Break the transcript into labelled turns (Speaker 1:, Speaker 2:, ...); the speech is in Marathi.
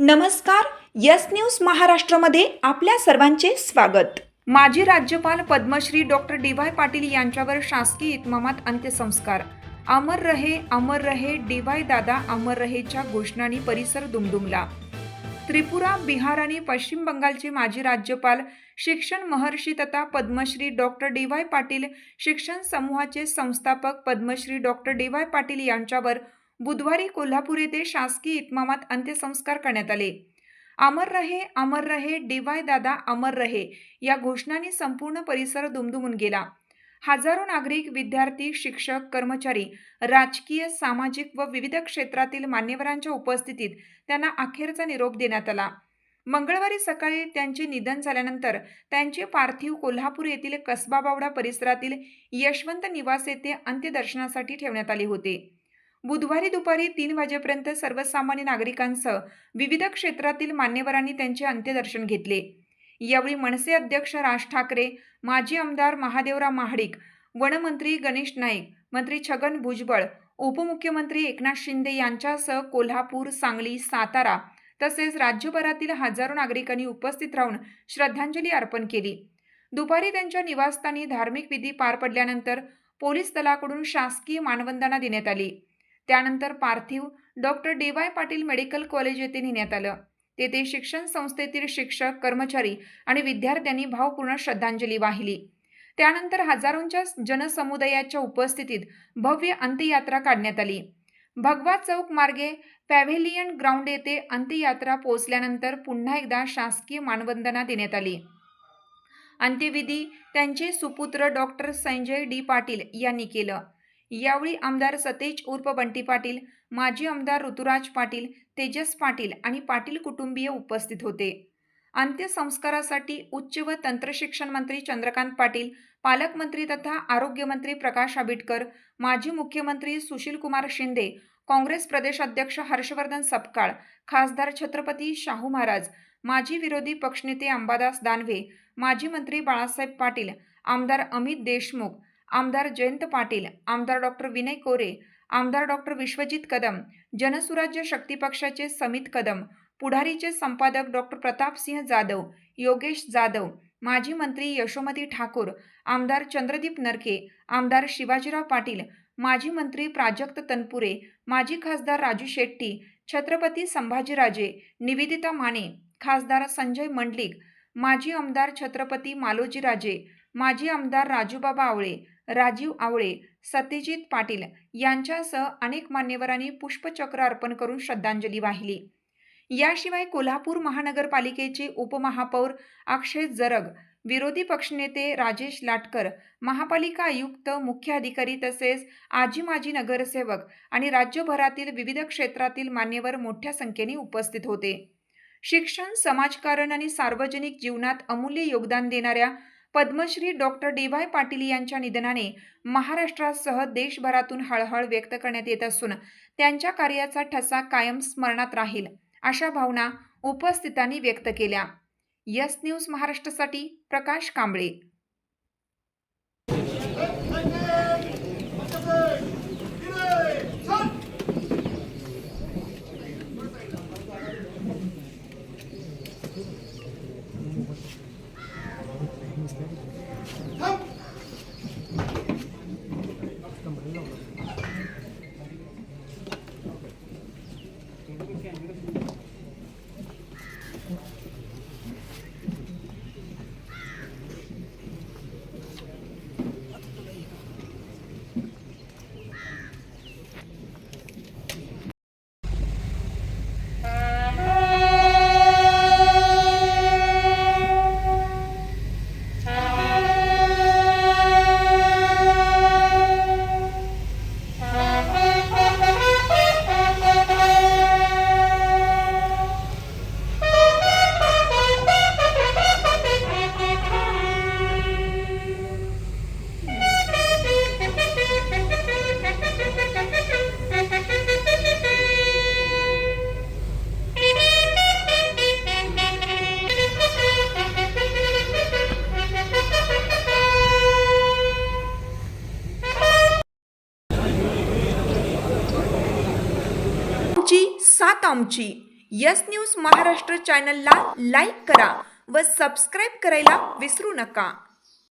Speaker 1: नमस्कार. यस न्यूज महाराष्ट्रमध्ये आपल्या सर्वांचे स्वागत. माजी राज्यपाल पद्मश्री डॉक्टर डी.वाय. पाटील यांच्यावर शासकीय इतमामात अंत्यसंस्कार. अमर रहे डी.वाय. दादा अमर रहेच्या घोषणांनी परिसर दुमदुमला. त्रिपुरा, बिहार आणि पश्चिम बंगालचे माजी राज्यपाल, शिक्षण महर्षी तथा पद्मश्री डॉक्टर डी.वाय. पाटील शिक्षण समूहाचे संस्थापक पद्मश्री डॉक्टर डी.वाय. पाटील यांच्यावर बुधवारी कोल्हापूर येथे शासकीय इतमामात अंत्यसंस्कार करण्यात आले. अमर रहे डी.वाय. दादा अमर रहे या घोषणांनी संपूर्ण परिसर दुमदुमून गेला. हजारो नागरिक, विद्यार्थी, शिक्षक, कर्मचारी, राजकीय, सामाजिक व विविध क्षेत्रातील मान्यवरांच्या उपस्थितीत त्यांना अखेरचा निरोप देण्यात आला. मंगळवारी सकाळी त्यांचे निधन झाल्यानंतर त्यांचे पार्थिव कोल्हापूर येथील कसबा बावडा परिसरातील यशवंत निवास येथे अंत्यदर्शनासाठी ठेवण्यात आले होते. बुधवारी दुपारी 3 वाजेपर्यंत सर्वसामान्य नागरिकांसह विविध क्षेत्रातील मान्यवरांनी त्यांचे अंत्यदर्शन घेतले. यावेळी मनसे अध्यक्ष राज ठाकरे, माजी आमदार महादेवराव महाडिक, वनमंत्री गणेश नाईक, मंत्री छगन भुजबळ, उपमुख्यमंत्री एकनाथ शिंदे यांच्यासह कोल्हापूर, सांगली, सातारा तसेच राज्यभरातील हजारो नागरिकांनी उपस्थित राहून श्रद्धांजली अर्पण केली. दुपारी त्यांच्या निवासस्थानी धार्मिक विधी पार पडल्यानंतर पोलीस दलाकडून शासकीय मानवंदना देण्यात आली. त्यानंतर पार्थिव doctor DY. Patil medical college येथे नेण्यात आलं. तेथे शिक्षण संस्थेतील शिक्षक, कर्मचारी आणि विद्यार्थ्यांनी भावपूर्ण श्रद्धांजली वाहिली. त्यानंतर हजारोंच्या जनसमुदायाच्या उपस्थितीत भव्य अंत्ययात्रा काढण्यात आली. भगवा चौक मार्गे पॅव्हेलियन ग्राउंड येथे अंत्ययात्रा पोहोचल्यानंतर पुन्हा एकदा शासकीय मानवंदना देण्यात आली. अंत्यविधी त्यांचे सुपुत्र डॉक्टर संजय डी. पाटील यांनी केलं. यावेळी आमदार सतेज उर्फ बंटी पाटील, माजी आमदार ऋतुराज पाटील, तेजस पाटील आणि पाटील कुटुंबीय उपस्थित होते. अंत्यसंस्कारासाठी उच्च व तंत्रशिक्षण मंत्री चंद्रकांत पाटील, पालकमंत्री तथा आरोग्यमंत्री प्रकाश आंबेडकर, माजी मुख्यमंत्री सुशीलकुमार शिंदे, काँग्रेस प्रदेशाध्यक्ष हर्षवर्धन सपकाळ, खासदार छत्रपती शाहू महाराज, माजी विरोधी पक्षनेते अंबादास दानवे, माजी मंत्री बाळासाहेब पाटील, आमदार अमित देशमुख, आमदार जयंत पाटील, आमदार डॉक्टर विनय कोरे, आमदार डॉक्टर विश्वजित कदम, जनसुराज्य शक्ती पक्षाचे समित कदम, पुढारीचे संपादक डॉक्टर प्रतापसिंह जाधव, योगेश जाधव, माजी मंत्री यशोमती ठाकूर, आमदार चंद्रदीप नरके, आमदार शिवाजीराव पाटील, माजी मंत्री प्राजक्त तनपुरे, माजी खासदार राजू शेट्टी, छत्रपती संभाजीराजे, निवेदिता माने, खासदार संजय मंडलिक, माजी आमदार छत्रपती मालोजीराजे, माजी आमदार राजूबाबा आवळे, राजीव आवळे, सत्यजित पाटील यांच्यासह अनेक मान्यवरांनी पुष्पचक्र अर्पण करून श्रद्धांजली वाहिली. याशिवाय कोल्हापूर महानगरपालिकेचे उपमहापौर अक्षय जरग, विरोधी पक्षनेते राजेश लाटकर, महापालिका आयुक्त, मुख्य अधिकारी तसेच आजी-माजी नगरसेवक आणि राज्यभरातील विविध क्षेत्रातील मान्यवर मोठ्या संख्येने उपस्थित होते. शिक्षण, समाजकारण आणि सार्वजनिक जीवनात अमूल्य योगदान देणाऱ्या पद्मश्री डॉक्टर डी.वाय. पाटील यांच्या निधनाने महाराष्ट्रासह देशभरातून हळहळ व्यक्त करण्यात येत असून त्यांच्या कार्याचा ठसा कायम स्मरणात राहील अशा भावना उपस्थितांनी व्यक्त केल्या. यस न्यूज महाराष्ट्रासाठी प्रकाश कांबळे. सात आमची यस न्यूज महाराष्ट्र चॅनलला लाईक करा व सबस्क्राईब करायला विसरू नका.